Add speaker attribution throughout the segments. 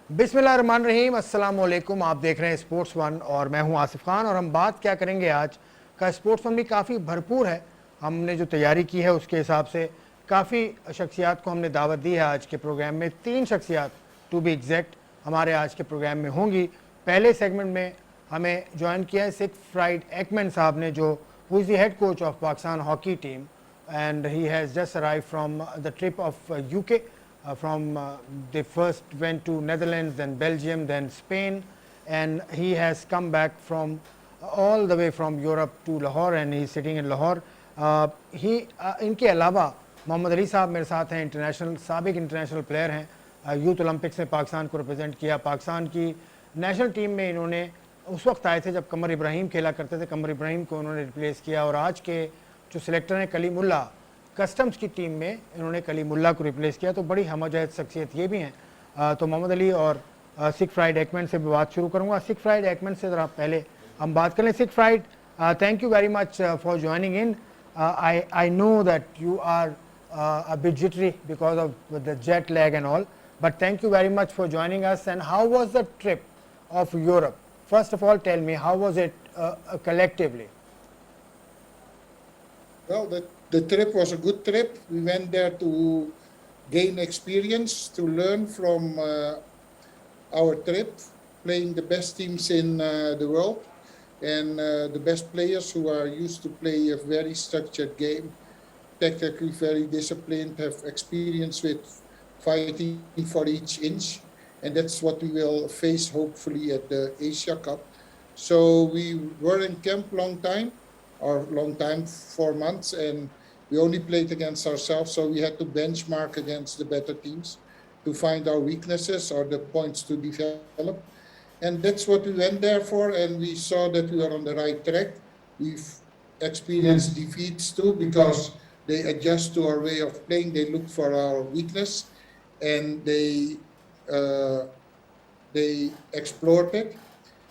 Speaker 1: बिस्मिल्लाहिर्रहमानिर्रहीम, अस्सलाम वालेकुम। आप देख रहे हैं स्पोर्ट्स वन और मैं हूं आसिफ खान। और हम बात क्या करेंगे आज का, स्पोर्ट्स वन भी काफ़ी भरपूर है। हमने जो तैयारी की है उसके हिसाब से काफ़ी शख्सियात को हमने दावत दी है आज के प्रोग्राम में। 3 शख्सियात टू बी एग्जैक्ट हमारे आज के प्रोग्राम में होंगी। पहले सेगमेंट में हमें ज्वाइन किया है सिगफ्राइड एक्मैन साहब ने, जो who is the head coach of Pakistan hockey team, and he has just arrived from the trip of UK. They first went to Netherlands, then Belgium, then Spain, and he has come back from all the way from Europe to Lahore, and he is sitting in Lahore. इनके अलावा मोहम्मद अली साहब मेरे साथ हैं, international साबिक international player हैं। Youth Olympics में पाकिस्तान को रिप्रेजेंट किया। पाकिस्तान की नेशनल टीम में इन्होंने उस वक्त आए थे जब कमर इब्राहिम खेला करते थे। कमर इब्राहिम को उन्होंने रिप्लेस किया और आज के जो सिलेक्टर हैं कलीमुल्ला, कस्टम्स की टीम में इन्होंने कलीमुल्ला को रिप्लेस किया। तो बड़ी हमजहत शख्सियत ये भी हैं। तो मोहम्मद अली और सिगफ्राइड एक्मैन से बात शुरू करूँगा। सिगफ्राइड एक्मैन से ज़रा पहले हम बात करें। Siegfried, thank you very much for joining in. I know that you are a bit jittery because of the jet lag and all, but thank you very much for joining us. And how was the trip of Europe? First of all, tell me, how was it collectively?
Speaker 2: Well, the trip was a good trip. We went there to gain experience, to learn from our trip, playing the best teams in the world, and the best players who are used to play a very structured game, tactically very disciplined, have experience with fighting for each inch, and that's what we will face hopefully at the Asia Cup. So we were in camp long time, 4 months, and we only played against ourselves, so we had to benchmark against the better teams to find our weaknesses or the points to develop. And that's what we went there for, and we saw that we were on the right track. We've experienced defeats too because they adjust to our way of playing. They look for our weakness, and they explored it.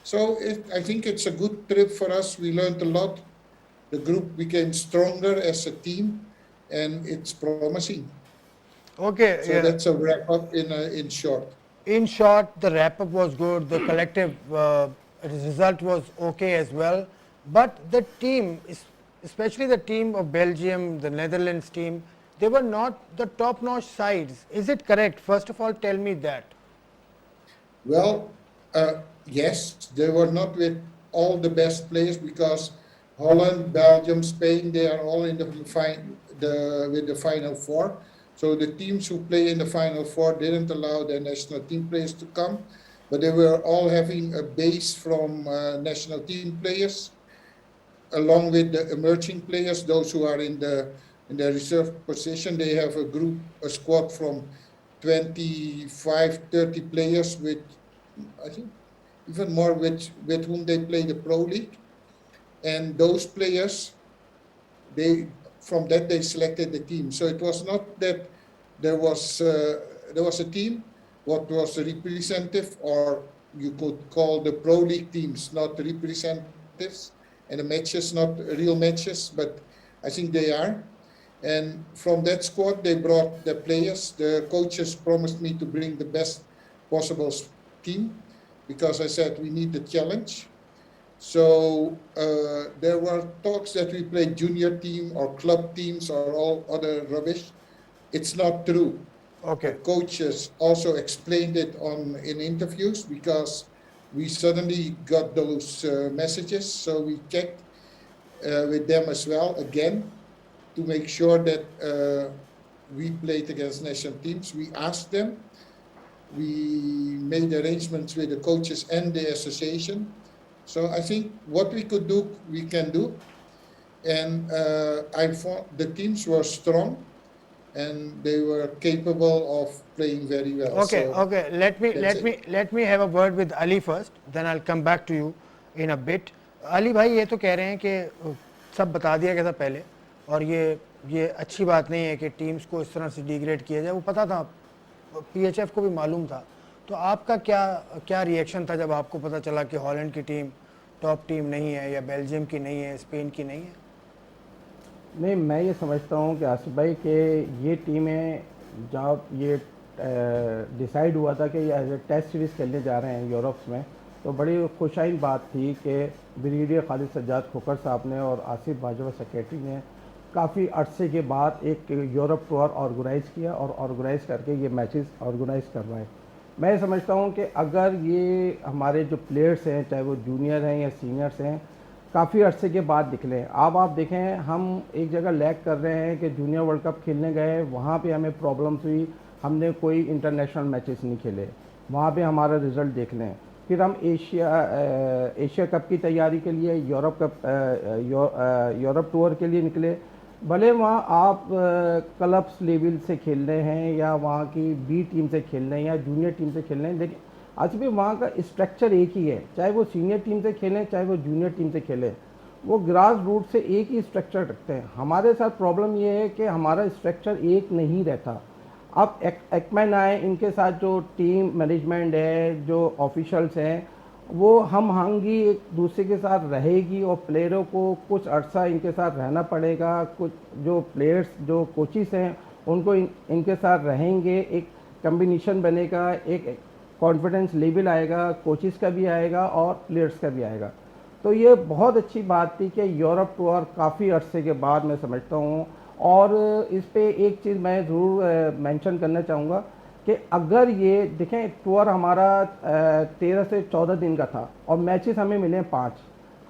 Speaker 2: So I think it's a good trip for us. We learned a lot. The group became stronger as a team, and it's promising.
Speaker 1: Okay.
Speaker 2: So that's a wrap up in short.
Speaker 1: In short, the wrap-up was good. The collective result was okay as well. But the team, especially the team of Belgium, the Netherlands team, they were not the top-notch sides. Is it correct? First of all, tell me that.
Speaker 2: Well, yes, they were not with all the best players because Holland, Belgium, Spain, they are all in with the Final Four. So the teams who play in the Final Four didn't allow their national team players to come, but they were all having a base from national team players, along with the emerging players, those who are in the reserve position. They have a squad from 25, 30 players with, I think, even more with whom they play the Pro League. And those players, from that they selected the team. So it was not that there was a team what was representative, or you could call the Pro League teams not representatives, and the matches not real matches, but I think they are. And from that squad they brought the players. The coaches promised me to bring the best possible team because I said we need the challenge. So there were talks that we played junior team or club teams or all other rubbish. It's not true.
Speaker 1: Okay.
Speaker 2: The coaches also explained it in interviews because we suddenly got those messages. So we checked with them as well again to make sure that we played against national teams. We asked them. We made arrangements with the coaches and the association. So I think what we could do, we can do. And I thought the teams were strong and they were capable of playing very well.
Speaker 1: Okay,
Speaker 2: so
Speaker 1: okay. Let me have a word with Ali first. Then I'll come back to you in a bit. Ali भाई, ये तो कह रहे हैं कि सब बता दिया गया था पहले, और ये अच्छी बात नहीं है कि टीम्स को इस तरह से डिग्रेड किया जाए। वो पता था, PHF को भी मालूम था। तो आपका क्या रिएक्शन था जब आपको पता चला कि हॉलैंड की टीम टॉप टीम नहीं है, या बेल्जियम की नहीं है, स्पेन की नहीं है?
Speaker 3: नहीं, मैं ये समझता हूँ कि आसिफ भाई कि ये टीमें जहाँ ये डिसाइड हुआ था कि ये एज ए टेस्ट सीरीज़ खेलने जा रहे हैं यूरोप्स में, तो बड़ी खुशाइन बात थी कि ब्रिगेडियर खालिद सज्जाद खोखर साहब ने और आसिफ भाजपा सेक्रेटरी ने काफ़ी अरसे के बाद एक यूरोप टूर ऑर्गेनाइज़ किया और ऑर्गेनाइज़ करके ये मैचेस ऑर्गेनाइज़ करवाए। मैं समझता हूँ कि अगर ये हमारे जो प्लेयर्स हैं, चाहे वो जूनियर हैं या सीनियर्स हैं, काफ़ी अरसे के बाद निकले। अब आप देखें, हम एक जगह लैग कर रहे हैं कि जूनियर वर्ल्ड कप खेलने गए, वहाँ पे हमें प्रॉब्लम्स हुई, हमने कोई इंटरनेशनल मैचेस नहीं खेले, वहाँ पे हमारा रिज़ल्ट देख लें। फिर हम एशिया कप की तैयारी के लिए यूरोप टूर के लिए निकले। भले वहाँ आप क्लब्स लेवल से खेल रहे हैं या वहाँ की बी टीम से खेल रहे हैं या जूनियर टीम से खेल रहे हैं, लेकिन आज भी वहाँ का स्ट्रक्चर एक ही है, चाहे वो सीनियर टीम से खेलें चाहे वो जूनियर टीम से खेलें, वो ग्रास रूट से एक ही स्ट्रक्चर रखते हैं। हमारे साथ प्रॉब्लम ये है कि हमारा स्ट्रक्चर एक नहीं रहता। अब एक्मैन आए, इनके साथ जो टीम मैनेजमेंट है, जो ऑफिशल्स हैं, वो हम आहंगी एक दूसरे के साथ रहेगी और प्लेयरों को कुछ अर्सा इनके साथ रहना पड़ेगा। कुछ जो प्लेयर्स, जो कोचिस हैं, उनको इनके साथ रहेंगे, एक कम्बिनेशन बनेगा, एक कॉन्फिडेंस लेवल आएगा, कोचिस का भी आएगा और प्लेयर्स का भी आएगा। तो ये बहुत अच्छी बात थी कि यूरोप टूर काफ़ी अरसे के बाद, मैं समझता हूँ। और इस पे एक चीज़ मैं ज़रूर मेंशन करना चाहूँगा कि अगर ये देखें, टूर हमारा 13 से 14 दिन का था और मैचेस हमें मिले 5।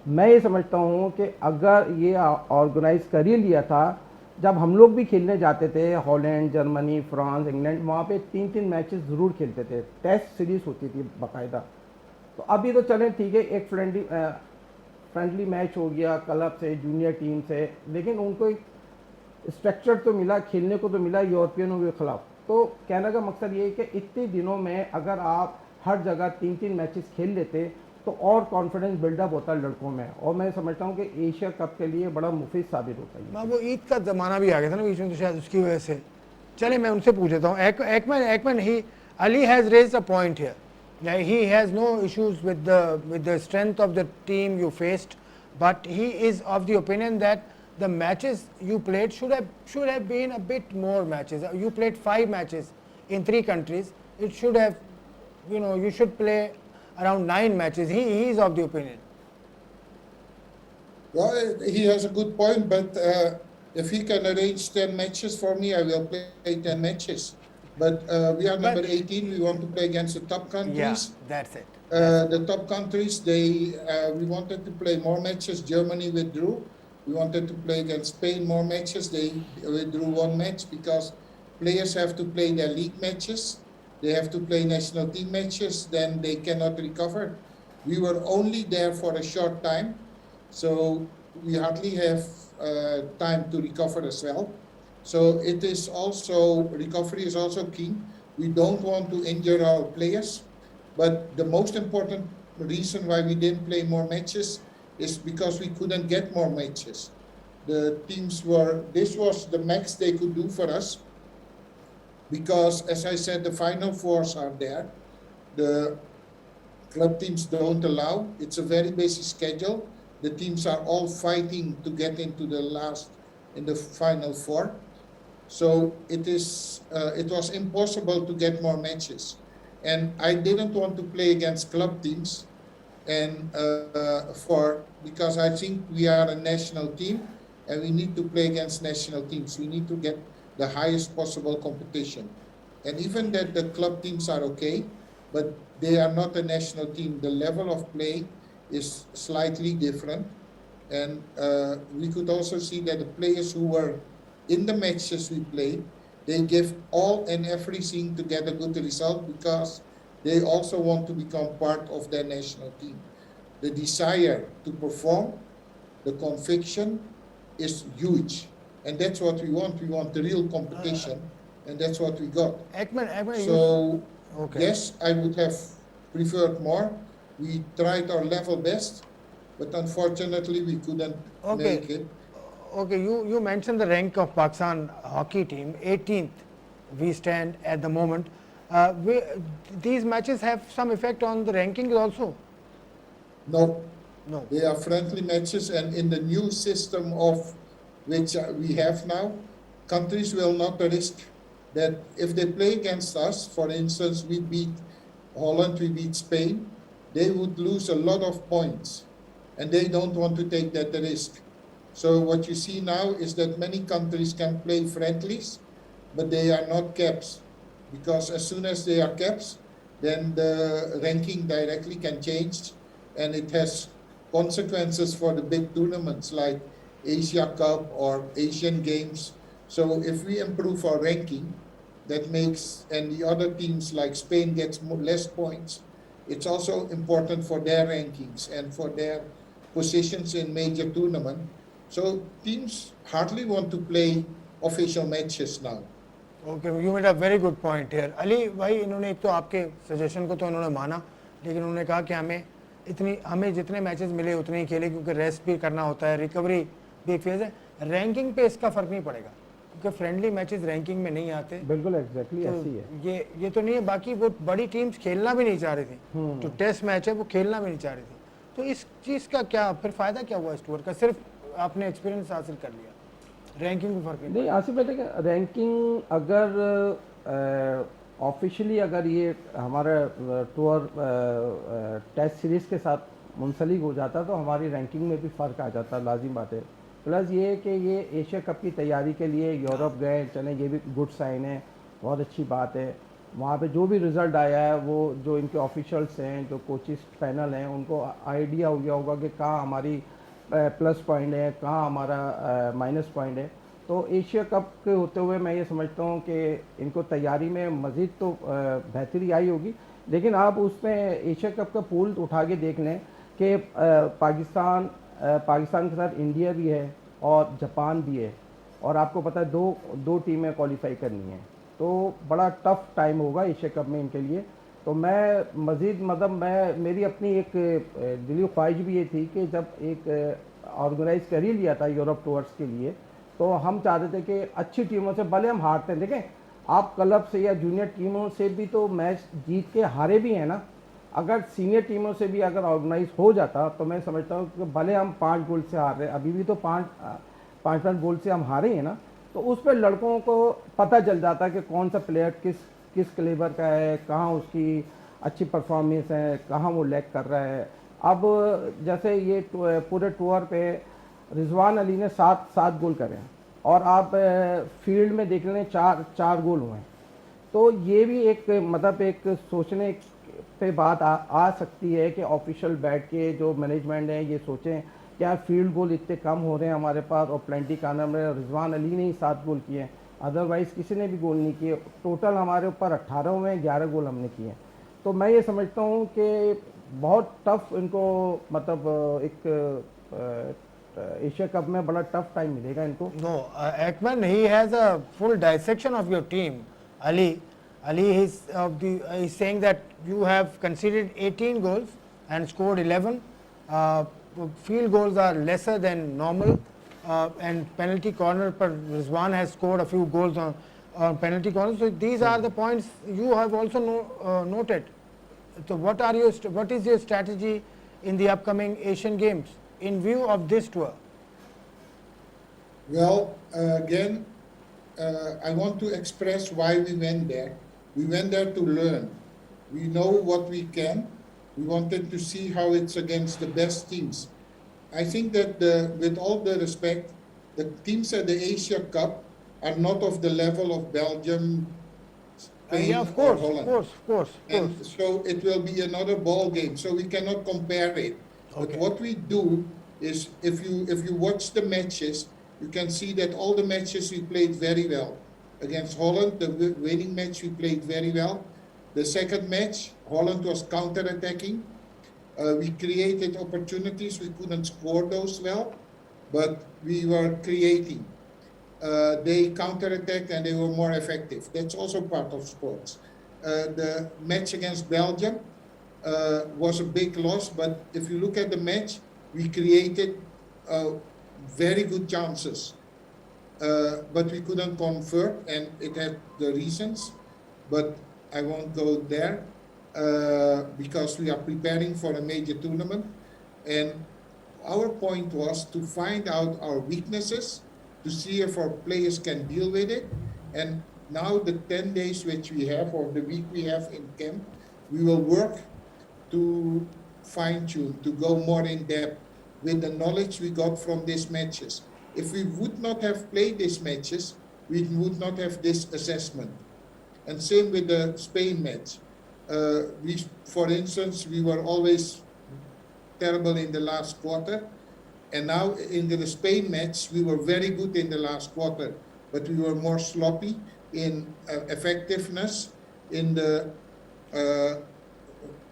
Speaker 3: मैं ये समझता हूँ कि अगर ये ऑर्गेनाइज़ कर ही लिया था, जब हम लोग भी खेलने जाते थे हॉलैंड, जर्मनी, फ्रांस, इंग्लैंड, वहाँ पे 3-3 मैचेस ज़रूर खेलते थे, टेस्ट सीरीज़ होती थी बाकायदा। तो अभी तो चलें ठीक है, एक फ्रेंडली मैच हो गया क्लब से, जूनियर टीम से, लेकिन उनको एक स्ट्रक्चर तो मिला, खेलने को तो मिला यूरोपियनों के खिलाफ। तो कहने का मकसद ये है कि इतने दिनों में अगर आप हर जगह 3-3 मैचेस खेल लेते तो और कॉन्फिडेंस बिल्डअप होता है लड़कों में, और मैं समझता हूँ कि एशिया कप के लिए बड़ा मुफीद साबित होता है।
Speaker 1: वो ईद का ज़माना भी आ गया था ना बीच में, तो शायद उसकी वजह से। चलिए मैं उनसे पूछ लेता हूँ। Ekman he Ali has raised a point here, he has no issues with the strength of the team you faced, but he is of the opinion that the matches you played should have been a bit more matches. You played 5 matches in 3 countries. It should have, you should play around 9 matches. He is of the opinion.
Speaker 2: Well, he has a good point, but if he can arrange 10 matches for me, I will play 10 matches. But we are number 18. We want to play against the top countries.
Speaker 1: Yeah, that's it.
Speaker 2: The top countries, we wanted to play more matches. Germany withdrew. We wanted to play against Spain more matches. They withdrew 1 match because players have to play their league matches. They have to play national team matches. Then they cannot recover. We were only there for a short time, so we hardly have time to recover as well. So it is also, recovery is also key. We don't want to injure our players, but the most important reason why we didn't play more matches is because we couldn't get more matches. The teams this was the max they could do for us, because as I said, the Final Fours are there. The club teams don't allow. It's a very basic schedule. The teams are all fighting to get into the Final Four. So it was impossible to get more matches. And I didn't want to play against club teams, and because I think we are a national team and we need to play against national teams. We need to get the highest possible competition. And even that the club teams are okay, but they are not a national team. The level of play is slightly different. And we could also see that the players who were in the matches we played, they give all and everything to get a good result, because they also want to become part of their national team. The desire to perform, the conviction is huge. And that's what we want. We want the real competition, and that's what we got.
Speaker 1: Ekman,
Speaker 2: So,
Speaker 1: okay.
Speaker 2: Yes, I would have preferred more. We tried our level best, but unfortunately we couldn't make it.
Speaker 1: Okay, you mentioned the rank of Pakistan hockey team, 18th we stand at the moment. These matches have some effect on the rankings also?
Speaker 2: No.
Speaker 1: No.
Speaker 2: They are friendly matches, and in the new system of which we have now, countries will not risk that if they play against us, for instance, we beat Holland, we beat Spain, they would lose a lot of points, and they don't want to take that risk. So what you see now is that many countries can play friendlies, but they are not caps, because as soon as they are caps, then the ranking directly can change, and it has consequences for the big tournaments like Asia Cup or Asian Games. So if we improve our ranking, that makes, and the other teams like Spain gets less points, it's also important for their rankings and for their positions in major tournament. So teams hardly want to play official matches now.
Speaker 1: Okay, you made a very good point here Ali भाई। इन्होंने एक तो आपके suggestion को तो इन्होंने माना, लेकिन उन्होंने कहा कि हमें जितने मैचेस मिले उतने ही खेले, क्योंकि रेस्ट भी करना होता है, रिकवरी भी एक फेज है। रैंकिंग पे इसका फर्क नहीं पड़ेगा, क्योंकि फ्रेंडली मैचेस रैंकिंग में नहीं आते।
Speaker 3: बिल्कुल एग्जैक्टली
Speaker 1: तो
Speaker 3: ऐसी है।
Speaker 1: ये तो नहीं है। बाकी वो बड़ी टीम्स खेलना भी नहीं चाह रही थी, जो टेस्ट मैच है वो खेलना भी नहीं चाह रही थी। तो इस चीज़ का क्या फिर फ़ायदा क्या हुआ इस टूर का? सिर्फ आपने एक्सपीरियंस हासिल कर लिया, रैंकिंग में फर्क
Speaker 3: नहीं आसिफ भाई, देखिए रैंकिंग अगर ऑफिशियली अगर ये हमारा टूर टेस्ट सीरीज़ के साथ मुंसलिक हो जाता तो हमारी रैंकिंग में भी फ़र्क आ जाता, लाजिम बात है। प्लस ये कि ये एशिया कप की तैयारी के लिए यूरोप गए, चलें, ये भी गुड साइन है, बहुत अच्छी बात है। वहाँ पे जो भी रिज़ल्ट आया है, वो जो इनके ऑफिशियल्स हैं, जो कोचिस पैनल हैं, उनको आइडिया हो गया होगा कि कहाँ हमारी प्लस पॉइंट है, कहाँ हमारा माइनस पॉइंट है। तो एशिया कप के होते हुए मैं ये समझता हूँ कि इनको तैयारी में मज़ीद तो बेहतरी आई होगी। लेकिन आप उसमें एशिया कप का पूल उठा के देख लें कि पाकिस्तान के साथ इंडिया भी है और जापान भी है, और आपको पता है दो टीमें क्वालिफाई करनी है, तो बड़ा टफ टाइम होगा एशिया कप में इनके लिए। तो मैं मज़ीद मतलब मेरी अपनी एक दिली ख्वाहिश भी ये थी कि जब एक ऑर्गेनाइज़ कर ही लिया था यूरोप टूर्स के लिए, तो हम चाहते थे कि अच्छी टीमों से, भले हम हारते हैं, देखें आप क्लब से या जूनियर टीमों से भी तो मैच जीत के हारे भी हैं ना। अगर सीनियर टीमों से भी अगर ऑर्गेनाइज हो जाता तो मैं समझता हूँ कि भले हम 5 गोल से हार रहे हैं, अभी भी तो पाँच गोल से हम हारे हैं ना, तो उस पर लड़कों को पता चल जाता कि कौन सा प्लेयर किस क्लेवर का है, कहाँ उसकी अच्छी परफॉर्मेंस है, कहाँ वो लैग कर रहा है। अब जैसे ये पूरे टूर पे रिजवान अली ने 7 गोल करे हैं, और आप फील्ड में देख लें 4 गोल हुए हैं। तो ये भी एक मतलब एक सोचने पे बात आ सकती है कि ऑफिशियल बैठ के जो मैनेजमेंट है ये सोचें क्या फील्ड गोल इतने कम हो रहे हैं हमारे पास, और प्लेंटी कार्नर में रिजवान अली ने ही 7 गोल किए हैं, अदरवाइज़ किसी ने भी गोल नहीं किए। टोटल हमारे ऊपर 18 हुए हैं, 11 गोल हमने किए हैं। तो मैं ये समझता हूँ कि बहुत टफ इनको मतलब एक एशिया कप में बड़ा टफ टाइम मिलेगा इनको।
Speaker 1: No, Ekman, he has a full dissection of your team. Ali, he's saying that you have conceded 18 goals and scored 11. Field goals are lesser than normal, and penalty corner per Rizwan has scored a few goals on penalty corners. So these are the points you have also noted. So what is your strategy in the upcoming Asian Games in view of this tour?
Speaker 2: Well, again, I want to express why we went there. We went there to learn. We know what we can. We wanted to see how it's against the best teams. I think that with all the respect, the teams at the Asia Cup are not of the level of Belgium, Spain,
Speaker 1: Yeah, of
Speaker 2: or
Speaker 1: course,
Speaker 2: Holland.
Speaker 1: of course.
Speaker 2: And so it will be another ball game. So we cannot compare it. But
Speaker 1: Okay.
Speaker 2: what we do is, if you watch the matches, you can see that all the matches we played very well. Against Holland, the winning match we played very well. The second match, Holland was counter-attacking. We created opportunities. We couldn't score those well, but we were creating. They counter-attacked and they were more effective. That's also part of sports. The match against Belgium was a big loss, but if you look at the match, we created very good chances, but we couldn't convert, and it had the reasons, but I won't go there because we are preparing for a major tournament, and our point was to find out our weaknesses, to see if our players can deal with it, and now the 10 days which we have, or the week we have in camp, we will work to fine-tune, to go more in depth with the knowledge we got from these matches. If we would not have played these matches, we would not have this assessment. And same with the Spain match. For instance, we were always terrible in the last quarter. And now in the Spain match, we were very good in the last quarter, but we were more sloppy in effectiveness. In the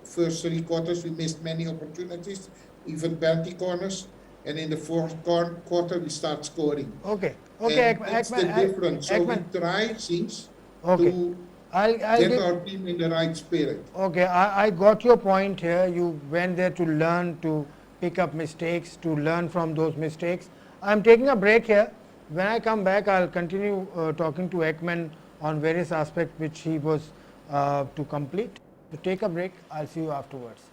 Speaker 2: first 3 quarters, we missed many opportunities, even penalty corners. And in the fourth quarter, we start scoring.
Speaker 1: Okay.
Speaker 2: And that's the difference. So we try things to get our team in the right spirit.
Speaker 1: Okay, I got your point here. You went there to learn, to pick up mistakes, to learn from those mistakes. I'm taking a break here. When I come back, I'll continue talking to Ekman on various aspects which he was to complete. To take a break, I'll see you afterwards.